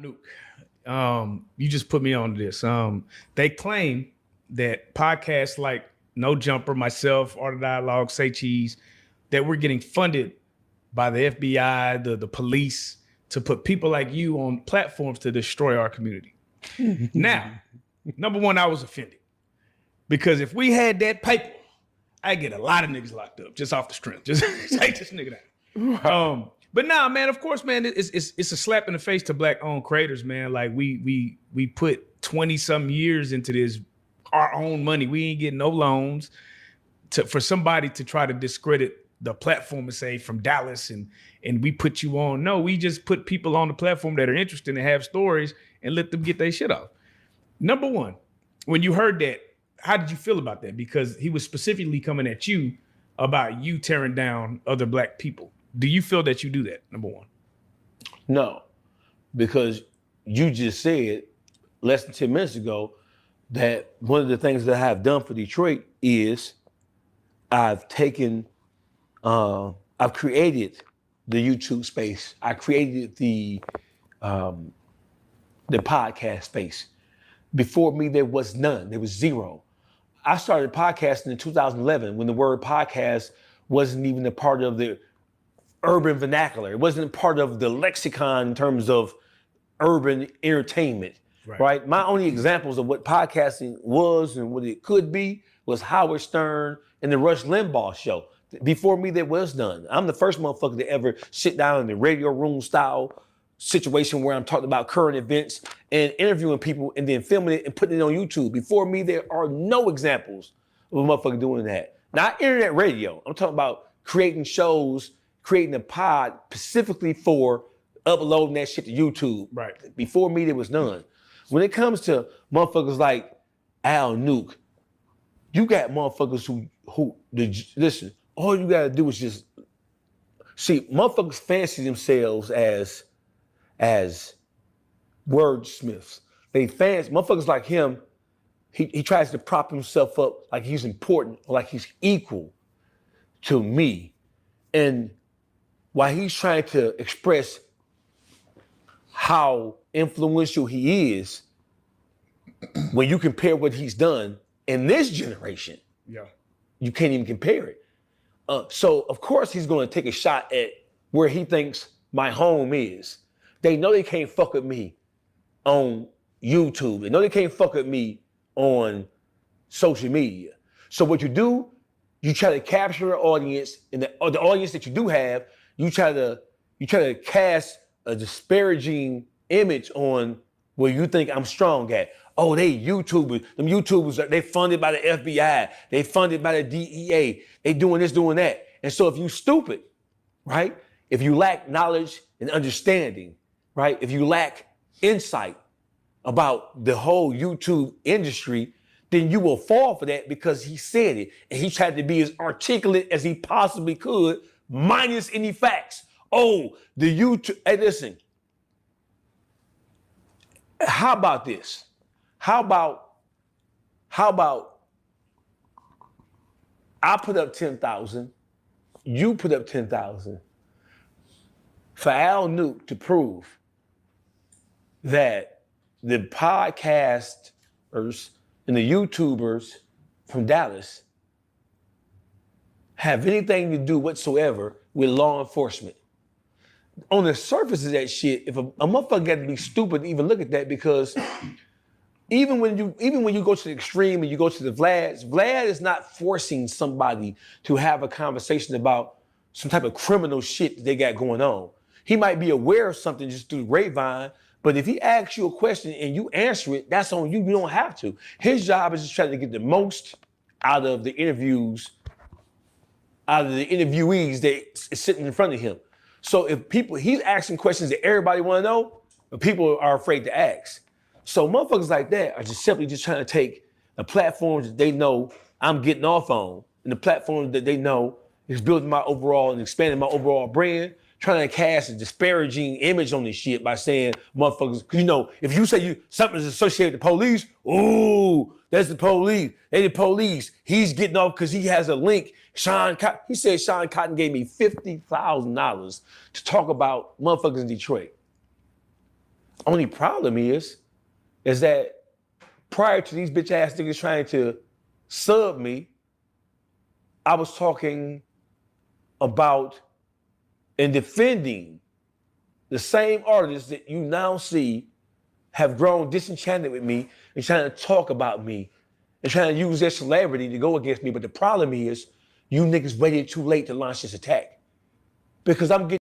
Nuke, you just put me on this. They claim that podcasts like No Jumper, myself, Art of Dialogue, Say Cheese, that we're getting funded by the FBI, the police, to put people like you on platforms to destroy our community. Now, number one, I was offended because if we had that paper, I get a lot of niggas locked up just off the strength. Just take this nigga down. But nah, man, of course, man, it's a slap in the face to black-owned creators, man. Like we put 20-something years into this, our own money. We ain't getting no loans for somebody to try to discredit the platform and say from Dallas and we put you on. No, we just put people on the platform that are interested and have stories and let them get their shit off. Number one, when you heard that, how did you feel about that? Because he was specifically coming at you about you tearing down other black people. Do you feel that you do that, number one? No, because you just said less than 10 minutes ago that one of the things that I have done for Detroit is I've created the YouTube space. I created the podcast space. Before me, there was none. There was zero. I started podcasting in 2011 when the word podcast wasn't even a part of the urban vernacular. It wasn't part of the lexicon in terms of urban entertainment, right? My only examples of what podcasting was and what it could be was Howard Stern and the Rush Limbaugh show. Before me, there was none. I'm the first motherfucker to ever sit down in the radio room style situation where I'm talking about current events and interviewing people and then filming it and putting it on YouTube. Before me, there are no examples of a motherfucker doing that. Not internet radio. I'm talking about creating shows, creating a pod specifically for uploading that shit to YouTube. Right. Before me, there was none. When it comes to motherfuckers like Al Nuke, you got motherfuckers who listen, all you gotta do is just, see, motherfuckers fancy themselves as wordsmiths. Motherfuckers like him, he tries to prop himself up like he's important, like he's equal to me. And while he's trying to express how influential he is, when you compare what he's done in this generation, you can't even compare it. So of course he's gonna take a shot at where he thinks my home is. They know they can't fuck with me on YouTube. They know they can't fuck with me on social media. So what you do, you try to capture an audience, and the audience that you do have, you try to cast a disparaging image on where you think I'm strong at. Oh, they YouTubers. Them YouTubers, they funded by the FBI. They funded by the DEA. They doing this, doing that. And so if you stupid, right? If you lack knowledge and understanding, right? If you lack insight about the whole YouTube industry, then you will fall for that because he said it. And he tried to be as articulate as he possibly could, minus any facts. Oh, the YouTube, hey, listen. How about this? How about I put up 10,000, you put up 10,000 for Al Nuke to prove that the podcasters and the YouTubers from Dallas have anything to do whatsoever with law enforcement. On the surface of that shit, if a motherfucker got to be stupid to even look at that, because even when you go to the extreme and you go to the Vlad is not forcing somebody to have a conversation about some type of criminal shit that they got going on. He might be aware of something just through the grapevine, but if he asks you a question and you answer it, that's on you. You don't have to. His job is just trying to get the most out of the interviews, out of the interviewees that is sitting in front of him. So if he's asking questions that everybody want to know, but people are afraid to ask. So motherfuckers like that are just simply just trying to take the platforms that they know I'm getting off on, and the platforms that they know is building my overall and expanding my overall brand, trying to cast a disparaging image on this shit by saying motherfuckers, you know, if you say something is associated with the police, ooh, that's the police. They the police. He's getting off because he has a link. He said Sean Cotton gave me $50,000 to talk about motherfuckers in Detroit. Only problem is that prior to these bitch ass niggas trying to sub me, I was talking about and defending the same artists that you now see have grown disenchanted with me and trying to talk about me and trying to use their celebrity to go against me. But the problem is, you niggas waited too late to launch this attack. Because I'm getting